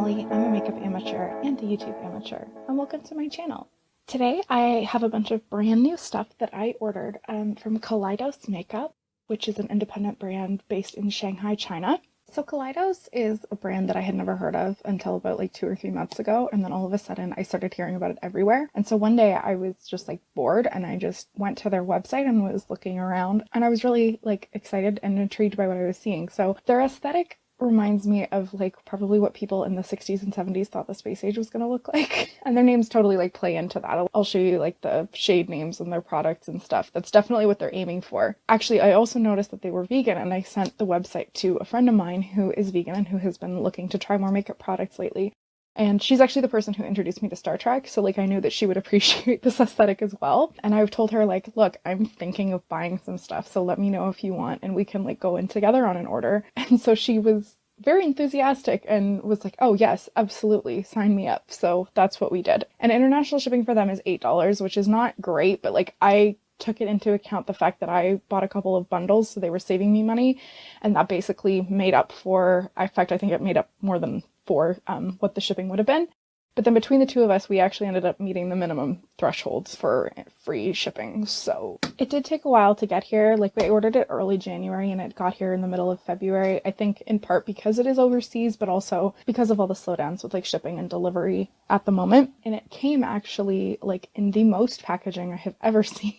Molly, I'm a makeup amateur and a YouTube amateur, and welcome to my channel. Today I have a bunch of brand new stuff that I ordered from Kaleidos Makeup, which is an independent brand based in Shanghai, China. So Kaleidos is a brand that I had never heard of until about like 2 or 3 months ago, and then all of a sudden I started hearing about it everywhere. And so one day I was just like bored and I just went to their website and was looking around, and I was really like excited and intrigued by what I was seeing. So their aesthetic reminds me of like probably what people in the 60s and 70s thought the space age was gonna look like. And their names totally like play into that. I'll show you like the shade names and their products and stuff. That's definitely what they're aiming for. Actually, I also noticed that they were vegan, and I sent the website to a friend of mine who is vegan and who has been looking to try more makeup products lately. And she's actually the person who introduced me to Star Trek, so like I knew that she would appreciate this aesthetic as well. And I've told her like, look, I'm thinking of buying some stuff, so let me know if you want and we can like go in together on an order. And so she was very enthusiastic and was like, oh yes, absolutely, sign me up. So that's what we did. And international shipping for them is $8, which is not great, but like I took it into account the fact that I bought a couple of bundles, so they were saving me money, and that basically made up for, in fact, I think it made up more than for what the shipping would have been. But then between the two of us, we actually ended up meeting the minimum thresholds for free shipping. So it did take a while to get here. Like we ordered it early January and it got here in the middle of February. I think in part because it is overseas, but also because of all the slowdowns with like shipping and delivery at the moment. And it came actually like in the most packaging I have ever seen.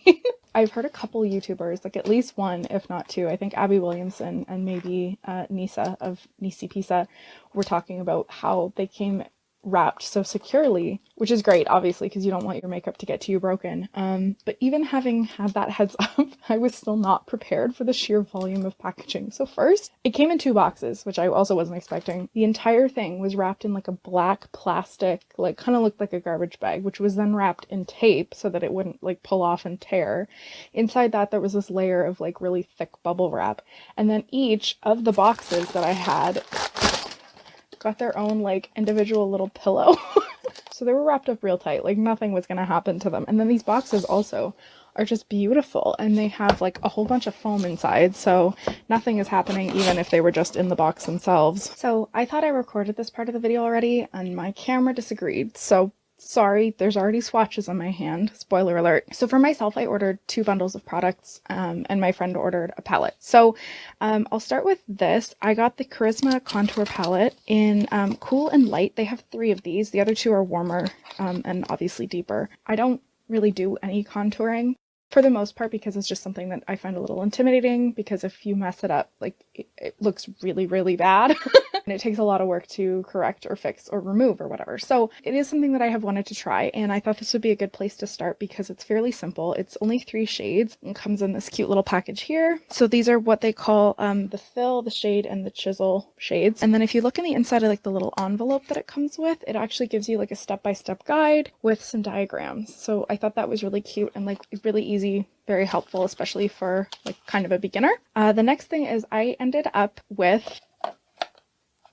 I've heard a couple YouTubers, like at least one, if not two, I think Abby Williamson and maybe Nisa of Nisi Pisa were talking about how they came wrapped so securely, which is great, obviously, because you don't want your makeup to get to you broken. But even having had that heads up, I was still not prepared for the sheer volume of packaging. So first, it came in 2 boxes, which I also wasn't expecting. The entire thing was wrapped in like a black plastic, like kind of looked like a garbage bag, which was then wrapped in tape so that it wouldn't like pull off and tear. Inside that, there was this layer of like really thick bubble wrap. And then each of the boxes that I had got their own like individual little pillow. So they were wrapped up real tight, like nothing was gonna happen to them. And then these boxes also are just beautiful, and they have like a whole bunch of foam inside, so nothing is happening even if they were just in the box themselves. So I thought I recorded this part of the video already and my camera disagreed, so sorry, there's already swatches on my hand. Spoiler alert. So for myself, I ordered 2 bundles of products, and my friend ordered a palette. So I'll start with this. I got the Charisma Contour Palette in Cool and Light. They have 3 of these. The other 2 are warmer and obviously deeper. I don't really do any contouring for the most part because it's just something that I find a little intimidating, because if you mess it up, like it looks really, really bad. And it takes a lot of work to correct or fix or remove or whatever. So it is something that I have wanted to try, and I thought this would be a good place to start because it's fairly simple. It's only 3 shades and comes in this cute little package here. So these are what they call the fill, the shade, and the chisel shades. And then if you look in the inside of like the little envelope that it comes with, it actually gives you like a step-by-step guide with some diagrams. So I thought that was really cute and like really easy, very helpful, especially for like kind of a beginner. The next thing is I ended up with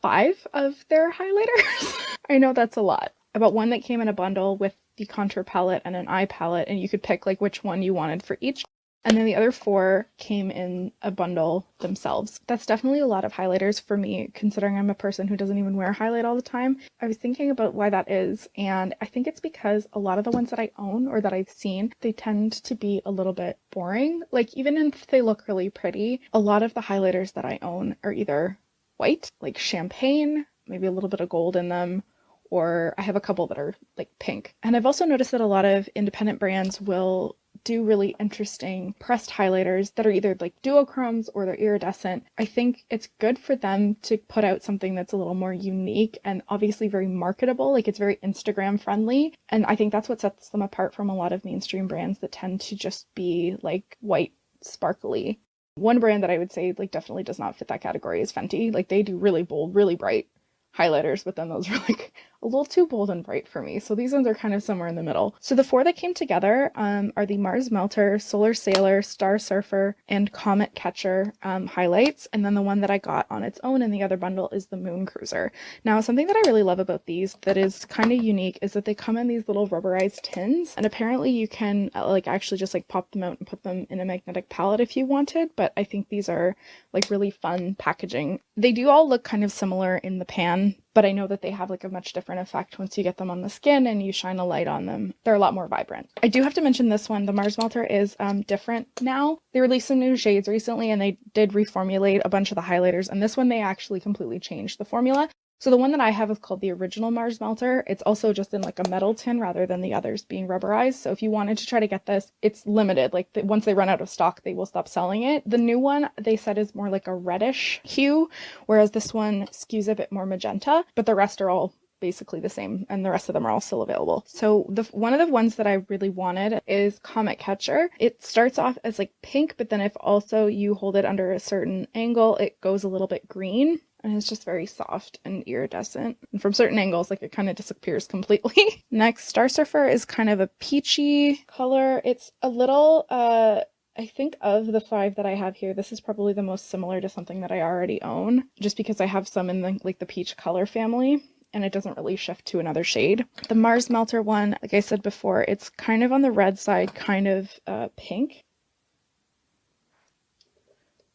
5 of their highlighters. I know that's a lot, but one that came in a bundle with the contour palette and an eye palette, and you could pick like which one you wanted for each. And then the other 4 came in a bundle themselves. That's definitely a lot of highlighters for me, considering I'm a person who doesn't even wear highlight all the time. I was thinking about why that is, and I think it's because a lot of the ones that I own or that I've seen, they tend to be a little bit boring. Like even if they look really pretty, a lot of the highlighters that I own are either white, like champagne, maybe a little bit of gold in them, or I have a couple that are like pink. And I've also noticed that a lot of independent brands will do really interesting pressed highlighters that are either like duochromes or they're iridescent. I think it's good for them to put out something that's a little more unique and obviously very marketable, like it's very Instagram friendly. And I think that's what sets them apart from a lot of mainstream brands that tend to just be like white, sparkly. One brand that I would say like definitely does not fit that category is Fenty. Like they do really bold, really bright highlighters, but then those are like a little too bold and bright for me. So these ones are kind of somewhere in the middle. So the 4 that came together are the Mars Melter, Solar Sailor, Star Surfer, and Comet Catcher highlights. And then the one that I got on its own in the other bundle is the Moon Cruiser. Now, something that I really love about these that is kind of unique is that they come in these little rubberized tins. And apparently you can like actually just like pop them out and put them in a magnetic palette if you wanted. But I think these are like really fun packaging. They do all look kind of similar in the pan but I know that they have like a much different effect once you get them on the skin and you shine a light on them. They're a lot more vibrant. I do have to mention this one. The Mars Melter is different now. They released some new shades recently and they did reformulate a bunch of the highlighters, and this one they actually completely changed the formula. So the one that I have is called the original Mars Melter. It's also just in like a metal tin rather than the others being rubberized. So if you wanted to try to get this, it's limited. Like once they run out of stock, they will stop selling it. The new one they said is more like a reddish hue, whereas this one skews a bit more magenta, but the rest are all basically the same, and the rest of them are all still available. So one of the ones that I really wanted is Comet Catcher. It starts off as like pink, but then if also you hold it under a certain angle, it goes a little bit green. And it's just very soft and iridescent. And from certain angles, like it kind of disappears completely. Next, Star Surfer is kind of a peachy color. It's a little, I think of the 5 that I have here, this is probably the most similar to something that I already own, just because I have some in the peach color family, and it doesn't really shift to another shade. The Mars Melter one, like I said before, it's kind of on the red side, kind of pink.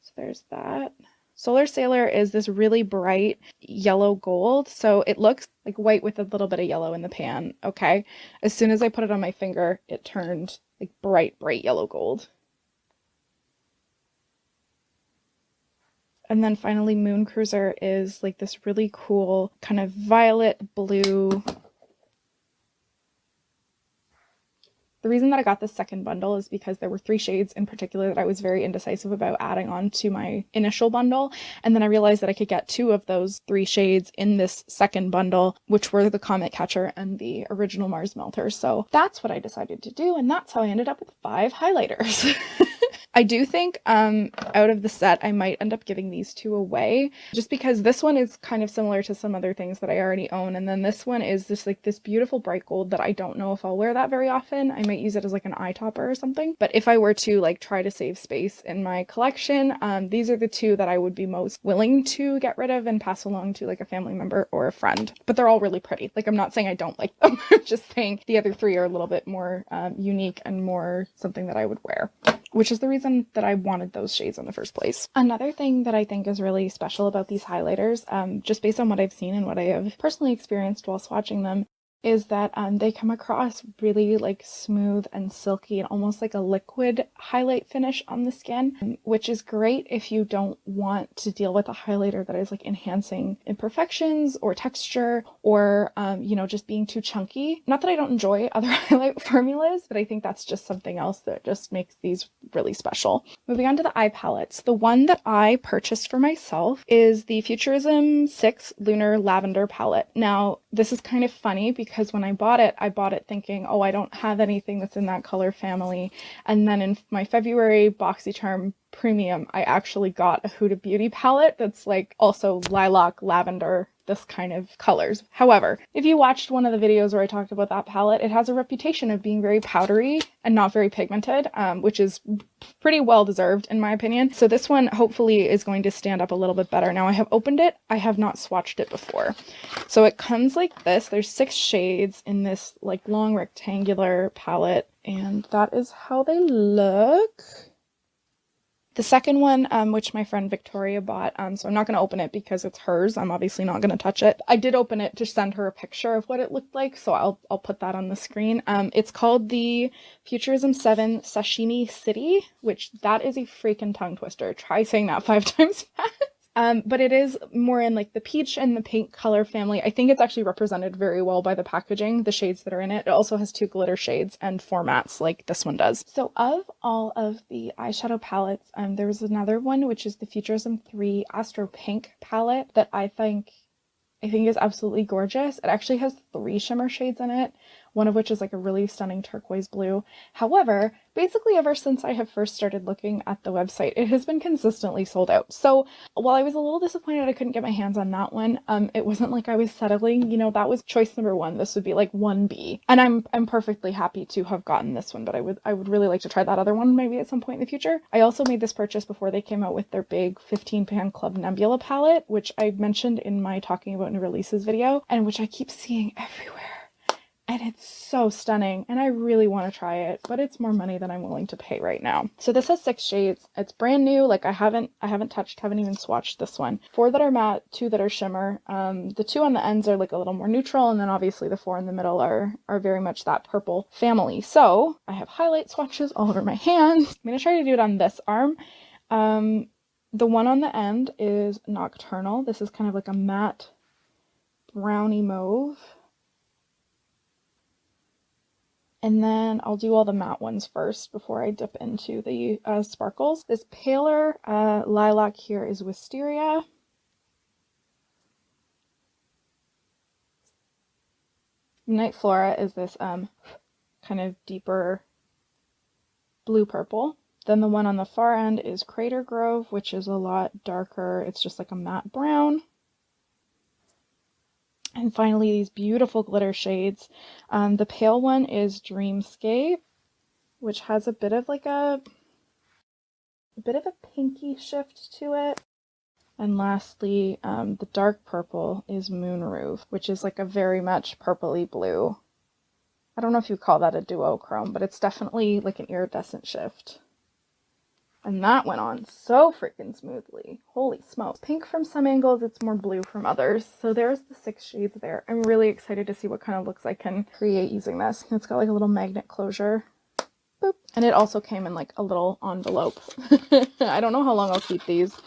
So there's that. Solar Sailor is this really bright yellow gold, so it looks like white with a little bit of yellow in the pan, okay? As soon as I put it on my finger, it turned like bright yellow gold. And then finally Moon Cruiser is like this really cool kind of violet blue. The reason that I got this second bundle is because there were 3 shades in particular that I was very indecisive about adding on to my initial bundle. And then I realized that I could get 2 of those 3 shades in this second bundle, which were the Comet Catcher and the original Mars Melter. So that's what I decided to do. And that's how I ended up with 5 highlighters. I do think out of the set, I might end up giving these 2 away, just because this one is kind of similar to some other things that I already own. And then this one is just like this beautiful bright gold that I don't know if I'll wear that very often. I might use it as like an eye topper or something. But if I were to like try to save space in my collection, these are the 2 that I would be most willing to get rid of and pass along to like a family member or a friend. But they're all really pretty. Like I'm not saying I don't like them. I'm just saying the other 3 are a little bit more unique and more something that I would wear, which is the reason that I wanted those shades in the first place. Another thing that I think is really special about these highlighters, just based on what I've seen and what I have personally experienced while swatching them, is that they come across really like smooth and silky and almost like a liquid highlight finish on the skin, which is great if you don't want to deal with a highlighter that is like enhancing imperfections or texture or, you know, just being too chunky. Not that I don't enjoy other highlight formulas, but I think that's just something else that just makes these really special. Moving on to the eye palettes. The one that I purchased for myself is the Futurism 6 Lunar Lavender palette. Now, this is kind of funny because when I bought it thinking, oh, I don't have anything that's in that color family. And then in my February BoxyCharm Premium, I actually got a Huda Beauty palette that's like also lilac, lavender, this kind of colors. However, if you watched one of the videos where I talked about that palette, it has a reputation of being very powdery and not very pigmented, which is pretty well deserved in my opinion. So this one hopefully is going to stand up a little bit better. Now I have opened it, I have not swatched it before. So it comes like this. There's 6 shades in this like long rectangular palette, and that is how they look. The second one, which my friend Victoria bought, so I'm not going to open it because it's hers. I'm obviously not going to touch it. I did open it to send her a picture of what it looked like, so I'll put that on the screen. It's called the Futurism 7 Sashimi City, which that is a freaking tongue twister. Try saying that 5 times fast. But it is more in like the peach and the pink color family. I think it's actually represented very well by the packaging, the shades that are in it. It also has 2 glitter shades and formats like this one does. So of all of the eyeshadow palettes, there was another one, which is the Futurism 3 Astro Pink palette that I think is absolutely gorgeous. It actually has 3 shimmer shades in it, one of which is like a really stunning turquoise blue. However, basically ever since I have first started looking at the website, it has been consistently sold out. So while I was a little disappointed I couldn't get my hands on that one, it wasn't like I was settling, you know, that was choice number 1. This would be like 1B. And I'm perfectly happy to have gotten this one, but I would really like to try that other one maybe at some point in the future. I also made this purchase before they came out with their big 15 pan Club Nebula palette, which I mentioned in my talking about new releases video, and which I keep seeing everywhere. And it's so stunning, and I really want to try it, but it's more money than I'm willing to pay right now. So this has 6 shades. It's brand new. Like I haven't touched, haven't even swatched this one. 4 that are matte, 2 that are shimmer. The 2 on the ends are like a little more neutral, and then obviously the 4 in the middle are very much that purple family. So I have highlight swatches all over my hands. I'm gonna try to do it on this arm. The one on the end is Nocturnal. This is kind of like a matte brownie mauve. And then I'll do all the matte ones first before I dip into the sparkles. This paler lilac here is Wisteria. Night Flora is this kind of deeper blue purple. Then the one on the far end is Crater Grove, which is a lot darker. It's just like a matte brown. And finally, these beautiful glitter shades. The pale one is Dreamscape, which has a bit of like a pinky shift to it. And lastly, the dark purple is Moon Roof, which is like a very much purpley blue. I don't know if you call that a duochrome, but it's definitely like an iridescent shift. And that went on so freaking smoothly. Holy smokes. Pink from some angles, it's more blue from others. So there's the 6 shades there. I'm really excited to see what kind of looks I can create using this. It's got like a little magnet closure. Boop. And it also came in like a little envelope. I don't know how long I'll keep these.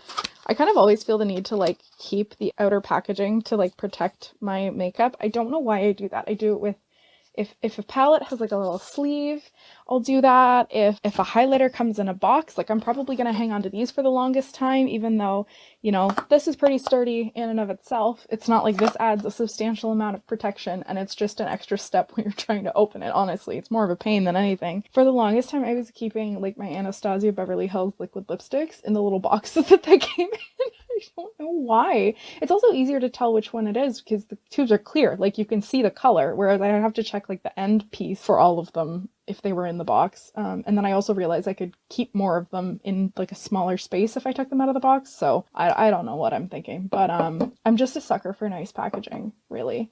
I kind of always feel the need to like keep the outer packaging to like protect my makeup. I don't know why I do that. I do it with if a palette has like a little sleeve, I'll do that. If a highlighter comes in a box, like I'm probably going to hang on to these for the longest time, even though, you know, this is pretty sturdy in and of itself. It's not like this adds a substantial amount of protection and it's just an extra step when you're trying to open it. Honestly, it's more of a pain than anything. For the longest time, I was keeping like my Anastasia Beverly Hills liquid lipsticks in the little boxes that they came in. I don't know why. It's also easier to tell which one it is because the tubes are clear. Like you can see the color, whereas I have to check like the end piece for all of them if they were in the box. And then I also realized I could keep more of them in like a smaller space if I took them out of the box. So I don't know what I'm thinking, but I'm just a sucker for nice packaging, really.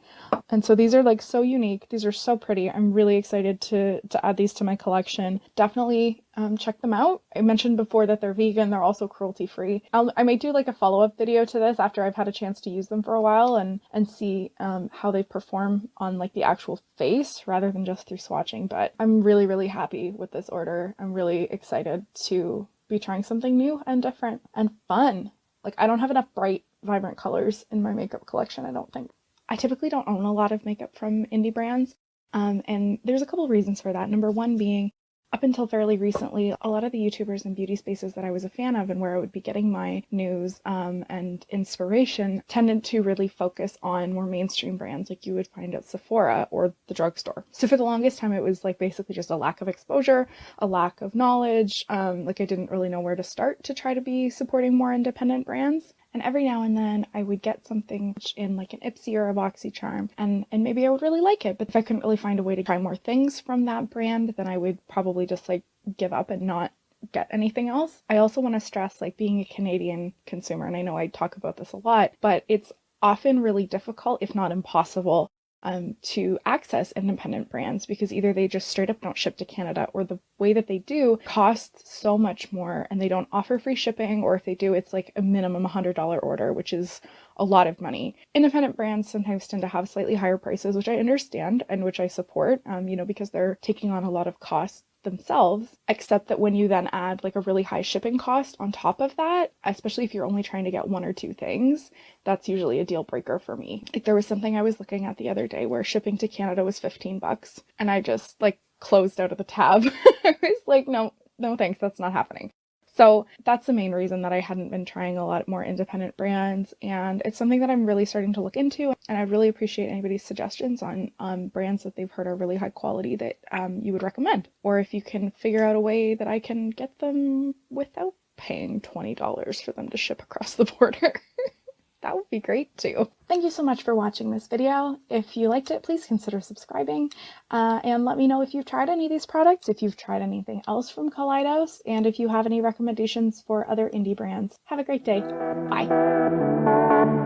And so these are like so unique. These are so pretty. I'm really excited to add these to my collection. Definitely check them out. I mentioned before that they're vegan. They're also cruelty free. I might do like a follow-up video to this after I've had a chance to use them for a while and see how they perform on like the actual face rather than just through swatching. But I'm really, really happy with this order. I'm really excited to be trying something new and different and fun. Like I don't have enough bright, vibrant colors in my makeup collection, I don't think. I typically don't own a lot of makeup from indie brands. And there's a couple reasons for that. Number one being, up until fairly recently, a lot of the YouTubers and beauty spaces that I was a fan of and where I would be getting my news and inspiration tended to really focus on more mainstream brands like you would find at Sephora or the drugstore. So for the longest time, it was like basically just a lack of exposure, a lack of knowledge. Like I didn't really know where to start to try to be supporting more independent brands. And every now and then I would get something in like an Ipsy or a BoxyCharm and maybe I would really like it. But if I couldn't really find a way to try more things from that brand, then I would probably just like give up and not get anything else. I also want to stress like being a Canadian consumer, and I know I talk about this a lot, but it's often really difficult, if not impossible, to access independent brands because either they just straight up don't ship to Canada or the way that they do costs so much more and they don't offer free shipping, or if they do, it's like a minimum $100 order, which is a lot of money. Independent brands sometimes tend to have slightly higher prices, which I understand and which I support, you know, because they're taking on a lot of costs themselves, except that when you then add like a really high shipping cost on top of that, especially if you're only trying to get 1 or 2 things, that's usually a deal breaker for me. Like there was something I was looking at the other day where shipping to Canada was $15 and I just like closed out of the tab. I was like, no thanks, that's not happening. So that's the main reason that I hadn't been trying a lot more independent brands, and it's something that I'm really starting to look into, and I'd really appreciate anybody's suggestions on brands that they've heard are really high quality that you would recommend, or if you can figure out a way that I can get them without paying $20 for them to ship across the border. That would be great too. Thank you so much for watching this video. If you liked it, please consider subscribing and let me know if you've tried any of these products, if you've tried anything else from Kaleidos, and if you have any recommendations for other indie brands. Have a great day. Bye.